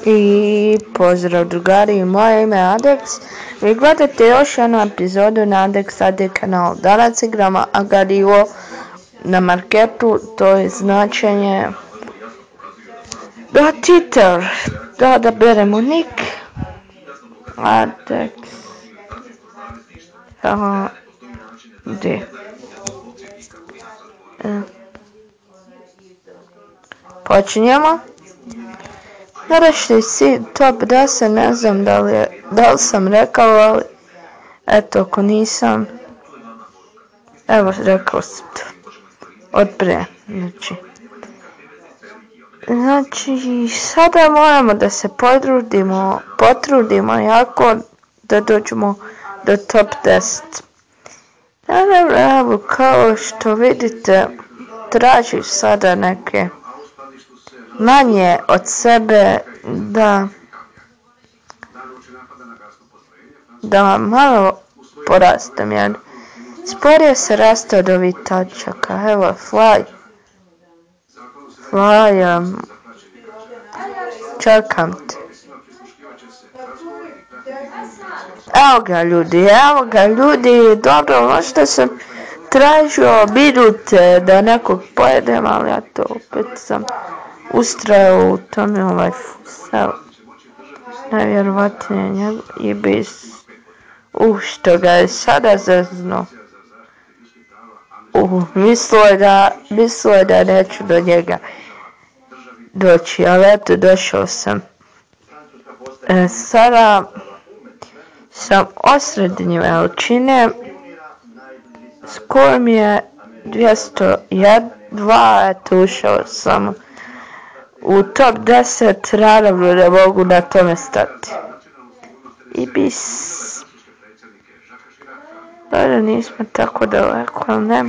I pozdrav drugari, moje ime je Adex. Vi gledate još jednu epizodu na Adex AD kanalu. Danas igramo Agario na marketu, to je značenje da Twitter, da beremo nick Adex AD. Počinjemo. Današnji si top 10, ne znam da li sam rekao, ali eto, ako nisam, evo, rekao sam to od pre. Znači, sada moramo da se potrudimo jako da dođemo do top 10. Naravno, evo, kao što vidite, tražiš sada neke manje od sebe da malo porastem, jer sporije se raste od ovih tačaka. Evo, fly, čekam te. Evo ga ljudi, dobro, možda sam tražio minute da nekog pojedem, ali ja to opet sam ustrajao u tome ovaj fusel. Najvjerovatnije i bis. Što ga je sada zezno. Mislio je da neću do njega doći, ali eto, došao sam. Sada sam osrednje veličine. Skoro mi je 202, eto, ušao sam u top 10, naravno ne mogu na tome stati. Ibis. Dobro, nismo tako daleko, ali ne.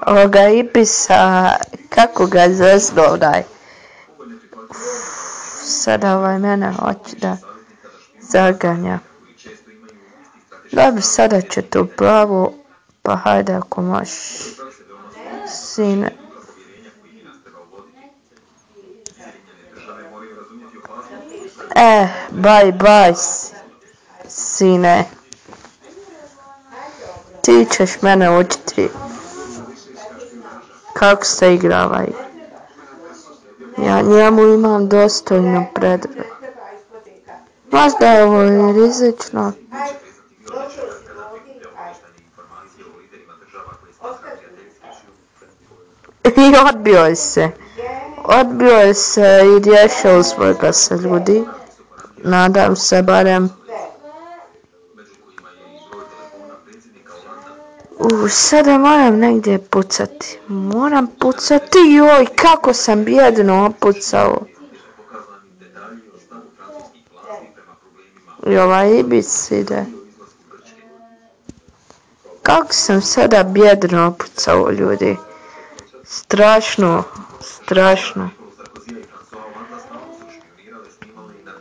Ovoga Ibisa, kako ga zvezdo onaj. Sada mene hoće da zaganja. Dobro, sada će tu plavu, pa hajde ako možeš, sine. Bye, sine. Ti ćeš mene učiti kako se igra ovaj. Ja njemu imam dostojno predve. Možda je ovo i rizično. I odbio se i riješili smo ga se, ljudi. Nadam se barem. Sada moram negdje pucati. Joj, kako sam bjedno opucao. I ovaj Ibis ide. Kako sam sada bjedno opucao, ljudi. Strašno.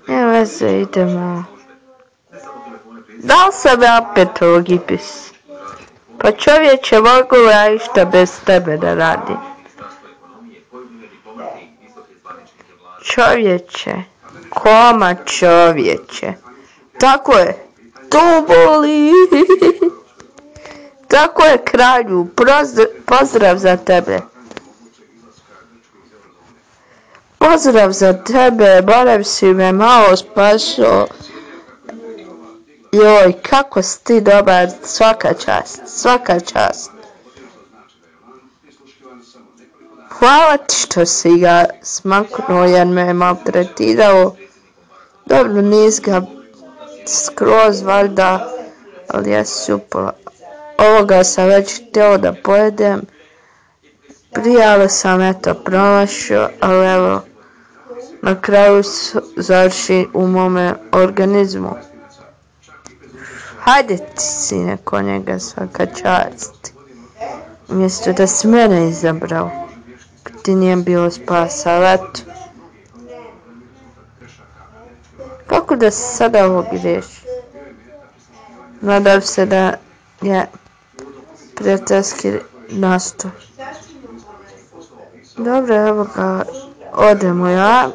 Ne veze, idemo. Da li sam ja opet ovog Ibis? Pa čovječe, mogu ja išta bez tebe da radim. Čovječe. Tako je. To boli. Tako je, kralju. Pozdrav za tebe. Barem si me malo spasio. Joj, kako si ti dobar, svaka čast. Hvala ti što si ga smaknuo jer me je maltretirao. Dobro, nis ga skroz valjda, ali ja super. Ovoga sam već htio da pojedem. Prije sam eto promašio, ali evo, na kraju završi u mome organizmu. Hajde ti, sine, ko njega, svaka čast. Umjesto da si mene izabrao, ti nije bilo spasa, ali eto. Kako da se sada ovo griješi? Nadam se da je prijateljski nastup. Dobro, evo ga, odemo ja.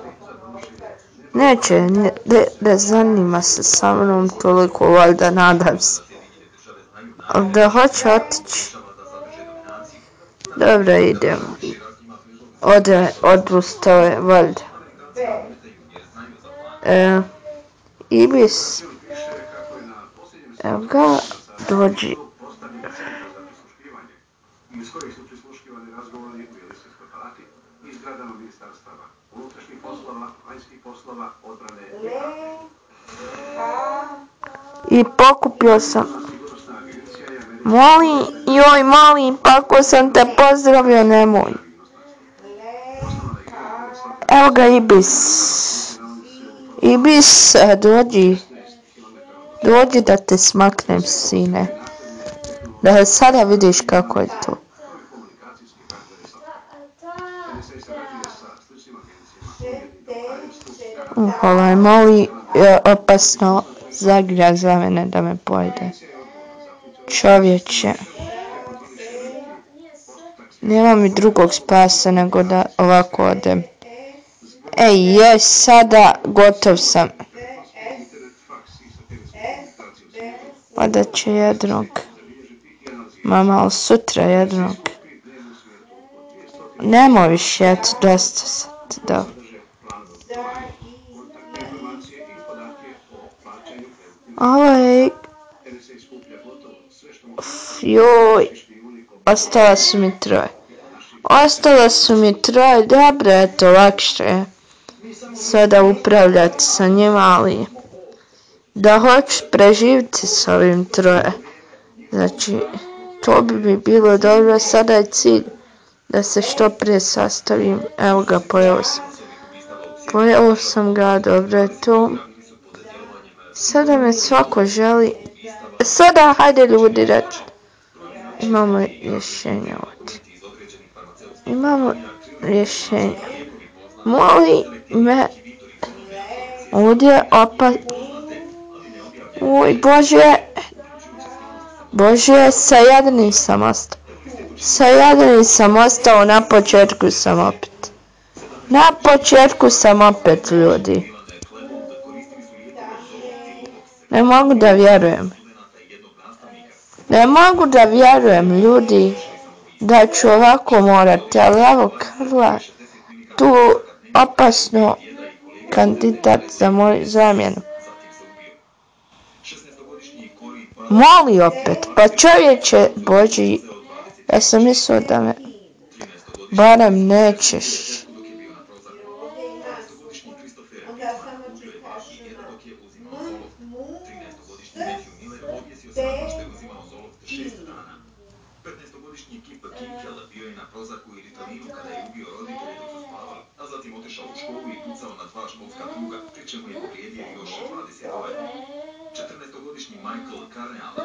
Neće, ne zanima se sa mnom toliko, valjda, nadam se. Ali da hoće otići. Dobro, idem. Odustao je, valjda. Ibis. Evo ga, dođi. I pokupio sam. Molim, pa ako sam te pozdravio, nemoj. Evo ga Ibis. Ibis, dođi. Dođi da te smaknem, sine. Da sada vidiš kako je to. Ovaj mali je opasno zagrlja za mene da me pojede. Čovječe. Nema mi drugog spasa nego da ovako odem. Ej, sada gotov sam. Odat će jednog. Mama, ali sutra jednog. Nemoj više, eto, dosta sad, da. Ovaj. Joj. Ostala su mi troje. Dobro, eto, lakše je sada upravljati sa njima, ali da hoću preživjeti s ovim troje. Znači, to bi mi bilo dobro. Sada je cilj da se što prije sastavim. Evo ga, pojeo sam ga, dobro je to. Sada me svako želi. Sada, hajde ljudi reći. Imamo rješenje ovdje. Moli me ovdje Uj, Bože, sa jednim sam ostao, na početku sam opet, ljudi. Ne mogu da vjerujem, ljudi, da ću ovako morati, ali evo Karla, tu opasno kandidat za moju zamjenu. Moli opet, pa čovječe Boži, ja sam mislio da me barem nećeš.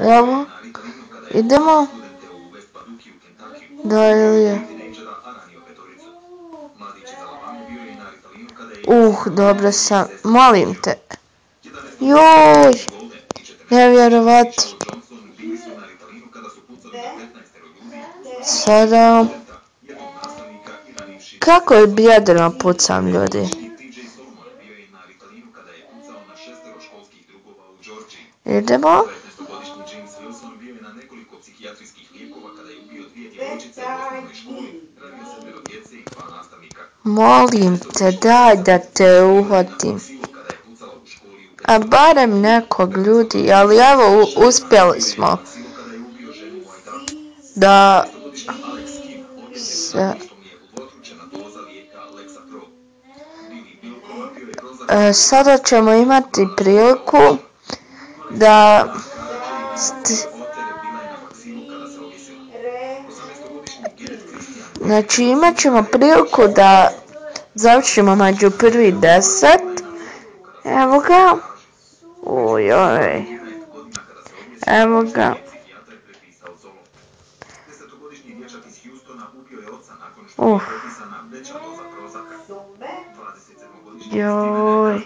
Evo, idemo do Ilije. Dobro sam, molim te. Joj, nevjerovatno. Sada, kako je bljedeno pucam, ljudi. Idemo. Molim te, daj da te uhvatim. A barem nekog, ljudi, ali evo, uspjeli smo da se... Sada ćemo imati priliku da... Znači, imat ćemo priliku da završimo među prvi 10. Evo ga. Ujoj. Evo ga. Joj.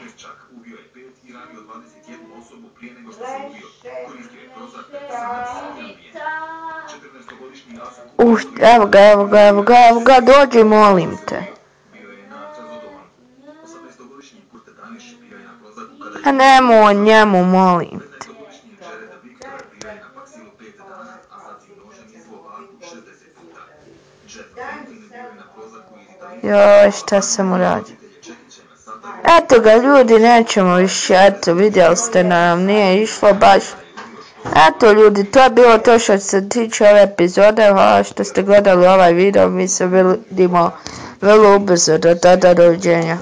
Evo ga, dođi, molim te. A nemoj njemu, molim te. Joj, šta sam uradio? Eto ga ljudi, nećemo više, eto vidjeli ste nam, nije išlo baš. Eto ljudi, to je bilo to što se tiče ove epizode, hvala što ste gledali ovaj video, mi se vidimo vrlo ubrzo, do tada, doviđenja.